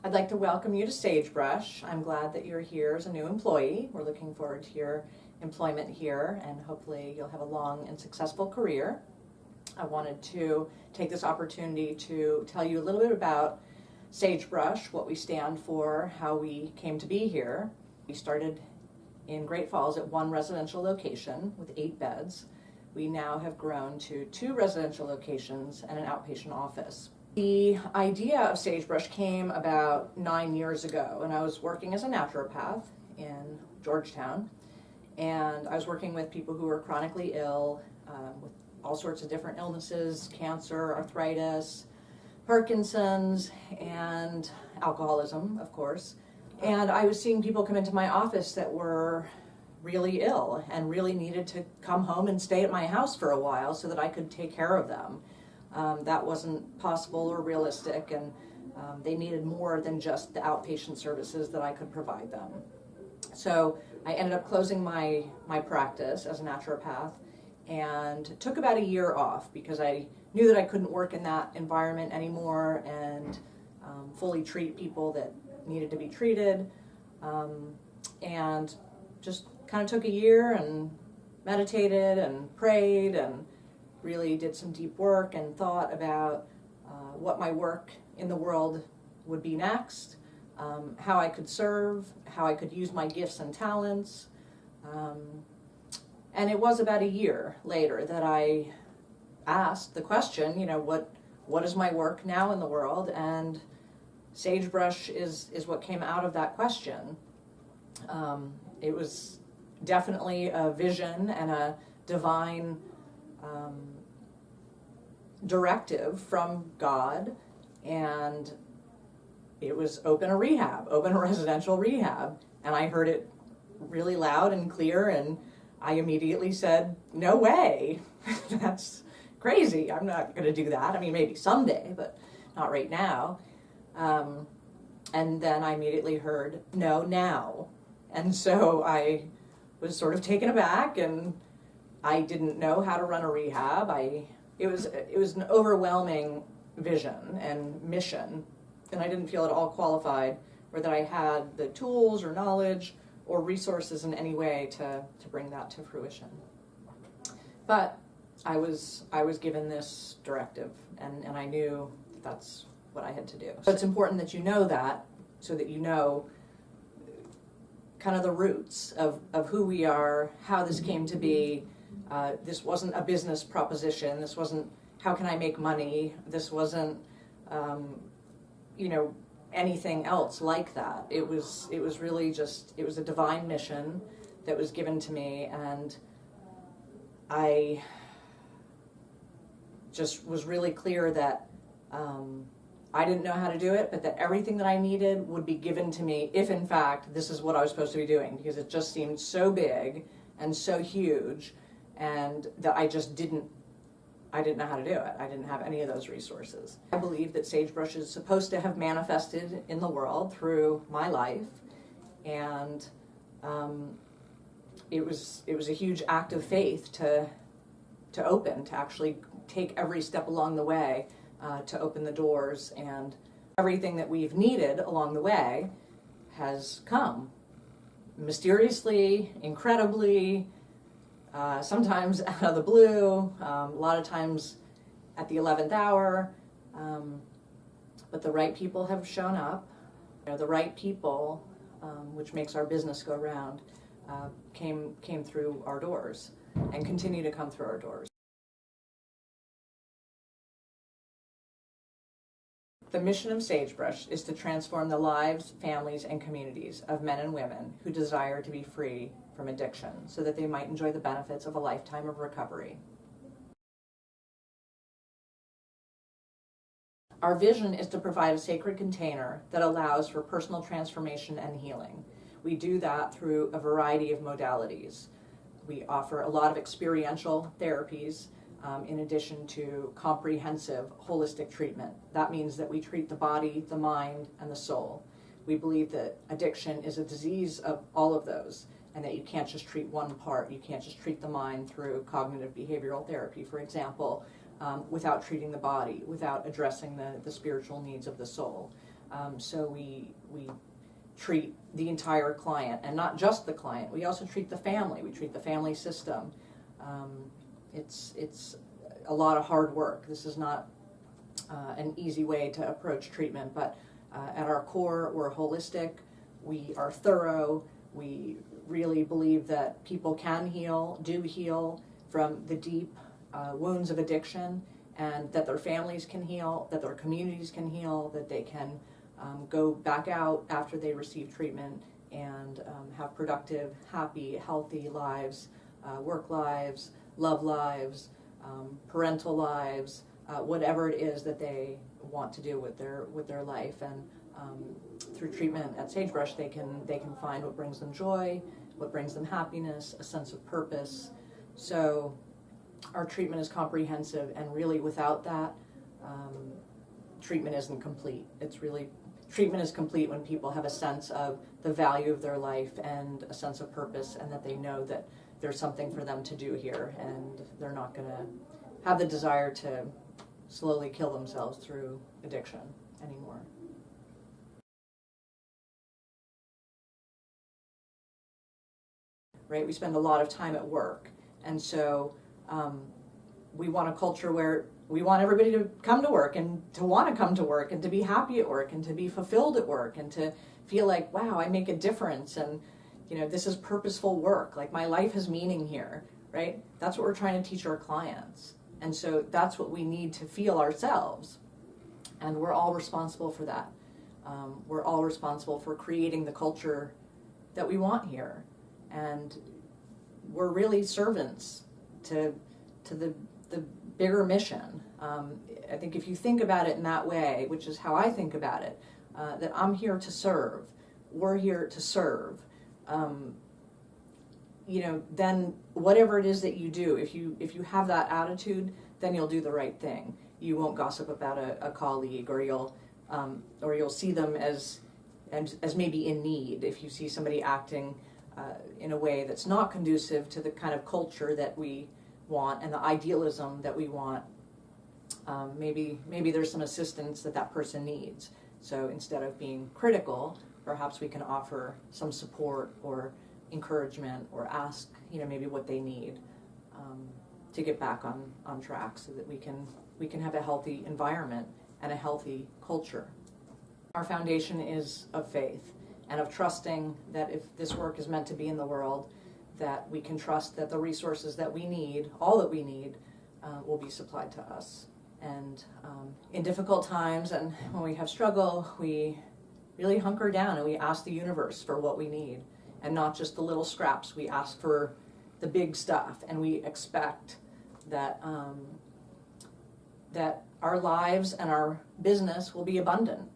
I'd like to welcome you to Sagebrush. I'm glad that you're here as a new employee. We're looking forward to your employment here, and hopefully you'll have a long and successful career. I wanted to take this opportunity to tell you a little bit about Sagebrush, what we stand for, how we came to be here. We started in Great Falls at one residential location with 8 beds. We now have grown to 2 residential locations and an outpatient office. The idea of Sagebrush came about 9 years ago, and I was working as a naturopath in Georgetown, and I was working with people who were chronically ill with all sorts of different illnesses, cancer, arthritis, Parkinson's, and alcoholism, of course. And I was seeing people come into my office that were really ill and really needed to come home and stay at my house for a while so that I could take care of them. That wasn't possible or realistic, and they needed more than just the outpatient services that I could provide them. So I ended up closing my practice as a naturopath and took about a year off because I knew that I couldn't work in that environment anymore and fully treat people that needed to be treated, and just kind of took a year and meditated and prayed and really did some deep work and thought about what my work in the world would be next, how I could serve, how I could use my gifts and talents. And it was about a year later that I asked the question, what is my work now in the world? And Sagebrush is what came out of that question. It was definitely a vision and a divine directive from God, and it was open a residential rehab, and I heard it really loud and clear, and I immediately said, no way, that's crazy, I'm not going to do that. I mean, maybe someday, but not right now. And then I immediately heard, no, now. And so I was sort of taken aback, and I didn't know how to run a rehab. It was an overwhelming vision and mission, and I didn't feel at all qualified or that I had the tools or knowledge or resources in any way to bring that to fruition. But I was given this directive, and I knew that's what I had to do. So it's important that you know that, so that you know kind of the roots of who we are, how this came to be. This wasn't a business proposition. This wasn't, how can I make money? This wasn't, anything else like that. It was really just, it was a divine mission that was given to me, and I just was really clear that I didn't know how to do it, but that everything that I needed would be given to me if, in fact, this is what I was supposed to be doing, because it just seemed so big and so huge, and that I didn't know how to do it. I didn't have any of those resources. I believe that Sagebrush is supposed to have manifested in the world through my life, and it was a huge act of faith to actually take every step along the way to open the doors, and everything that we've needed along the way has come mysteriously, incredibly, sometimes out of the blue, a lot of times at the 11th hour, but the right people have shown up. The right people, which makes our business go round, came through our doors and continue to come through our doors. The mission of Sagebrush is to transform the lives, families, and communities of men and women who desire to be free from addiction so that they might enjoy the benefits of a lifetime of recovery. Our vision is to provide a sacred container that allows for personal transformation and healing. We do that through a variety of modalities. We offer a lot of experiential therapies, in addition to comprehensive holistic treatment. That means that we treat the body, the mind, and the soul. We believe that addiction is a disease of all of those, and that you can't just treat one part. You can't just treat the mind through cognitive behavioral therapy, for example, without treating the body, without addressing the spiritual needs of the soul. So we treat the entire client, and not just the client. We also treat the family. We treat the family system. It's a lot of hard work. This is not an easy way to approach treatment, but at our core, we're holistic. We are thorough. We really believe that people can heal, do heal from the deep wounds of addiction, and that their families can heal, that their communities can heal, that they can go back out after they receive treatment and have productive, happy, healthy lives, work lives, love lives, parental lives, whatever it is that they want to do with their life. And through treatment at Sagebrush, they can find what brings them joy, what brings them happiness, a sense of purpose. So our treatment is comprehensive, and really without that, treatment isn't complete. Treatment is complete when people have a sense of the value of their life and a sense of purpose, and that they know that there's something for them to do here, and they're not going to have the desire to slowly kill themselves through addiction anymore. Right? We spend a lot of time at work, and so we want a culture where we want everybody to come to work and to want to come to work and to be happy at work and to be fulfilled at work and to feel like, wow, I make a difference, and this is purposeful work. Like, my life has meaning here, right? That's what we're trying to teach our clients. And so that's what we need to feel ourselves. And we're all responsible for that. We're all responsible for creating the culture that we want here. And we're really servants to the bigger mission. I think if you think about it in that way, which is how I think about it, that I'm here to serve, we're here to serve, then whatever it is that you do, if you have that attitude, then you'll do the right thing. You won't gossip about a colleague, or you'll see them as maybe in need. If you see somebody acting in a way that's not conducive to the kind of culture that we want and the idealism that we want, maybe there's some assistance that person needs. So instead of being critical, perhaps we can offer some support or encouragement, or ask maybe what they need to get back on track, so that we can have a healthy environment and a healthy culture. Our foundation is of faith and of trusting that if this work is meant to be in the world, that we can trust that the resources that we need, all that we need, will be supplied to us. And in difficult times and when we have struggle, we really hunker down and we ask the universe for what we need, and not just the little scraps. We ask for the big stuff, and we expect that that our lives and our business will be abundant,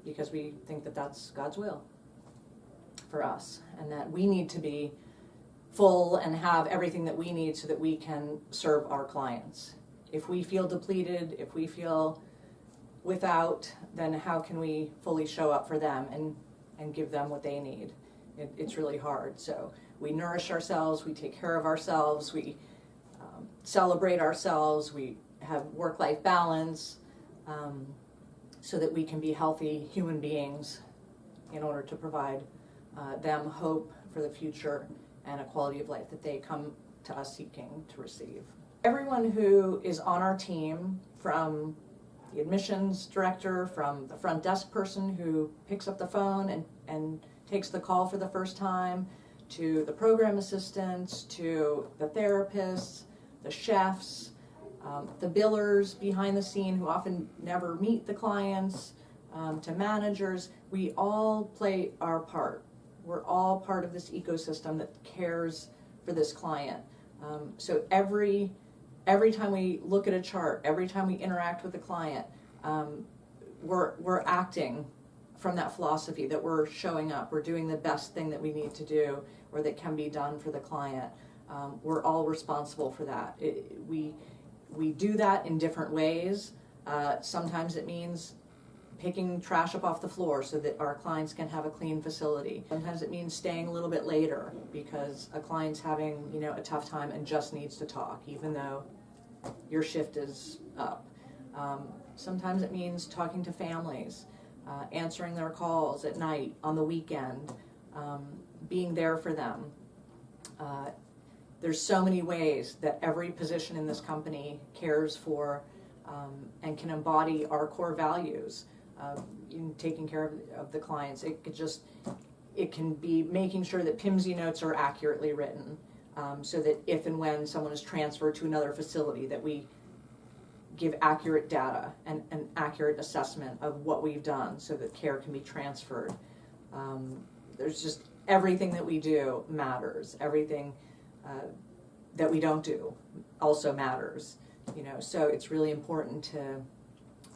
because we think that that's God's will for us, and that we need to be full and have everything that we need so that we can serve our clients. If we feel depleted, if we feel without, then how can we fully show up for them and give them what they need? It's really hard. So we nourish ourselves, we take care of ourselves, we celebrate ourselves, we have work-life balance, so that we can be healthy human beings in order to provide them hope for the future and a quality of life that they come to us seeking to receive. Everyone who is on our team, from the admissions director, from the front desk person who picks up the phone and takes the call for the first time, to the program assistants, to the therapists, the chefs, the billers behind the scene who often never meet the clients, to managers, we all play our part. We're all part of this ecosystem that cares for this client. So every time we look at a chart, every time we interact with a client, we're acting from that philosophy that we're showing up, we're doing the best thing that we need to do or that can be done for the client. We're all responsible for that. We do that in different ways. Sometimes it means picking trash up off the floor so that our clients can have a clean facility. Sometimes it means staying a little bit later because a client's having a tough time and just needs to talk, even though your shift is up. Sometimes it means talking to families. answering their calls at night, on the weekend, being there for them. There's so many ways that every position in this company cares for and can embody our core values in taking care of the clients. It can be making sure that PIMSy notes are accurately written, so that if and when someone is transferred to another facility, that we give accurate data and an accurate assessment of what we've done so that care can be transferred. There's just everything that we do matters. Everything that we don't do also matters. So it's really important to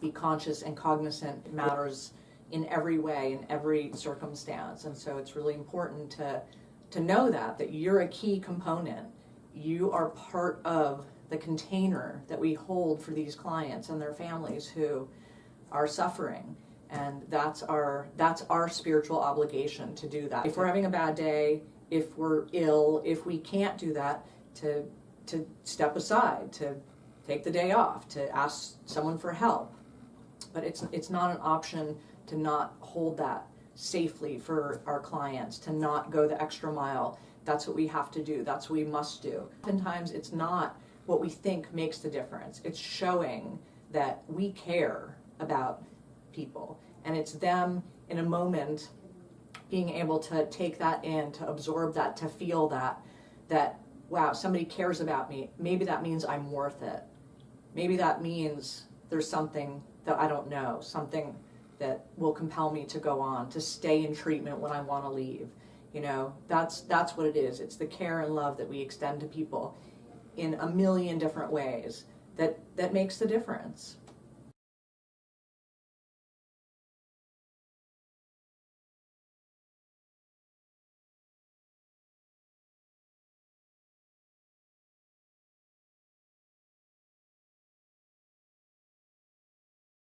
be conscious and cognizant. It matters in every way, in every circumstance, and so it's really important to know that you're a key component. You are part of the container that we hold for these clients and their families who are suffering, and that's our spiritual obligation to do that. If we're having a bad day, if we're ill, if we can't do that, to step aside, to take the day off, to ask someone for help. But it's not an option to not hold that safely for our clients, to not go the extra mile. That's what we have to do. That's what we must do. Oftentimes it's not what we think makes the difference. It's showing that we care about people, and it's them in a moment being able to take that in, to absorb that, to feel that wow, somebody cares about me. Maybe that means I'm worth it. Maybe that means there's something that I don't know, something that will compel me to go on, to stay in treatment when I want to leave. That's what it is. It's the care and love that we extend to people in a million different ways that makes the difference.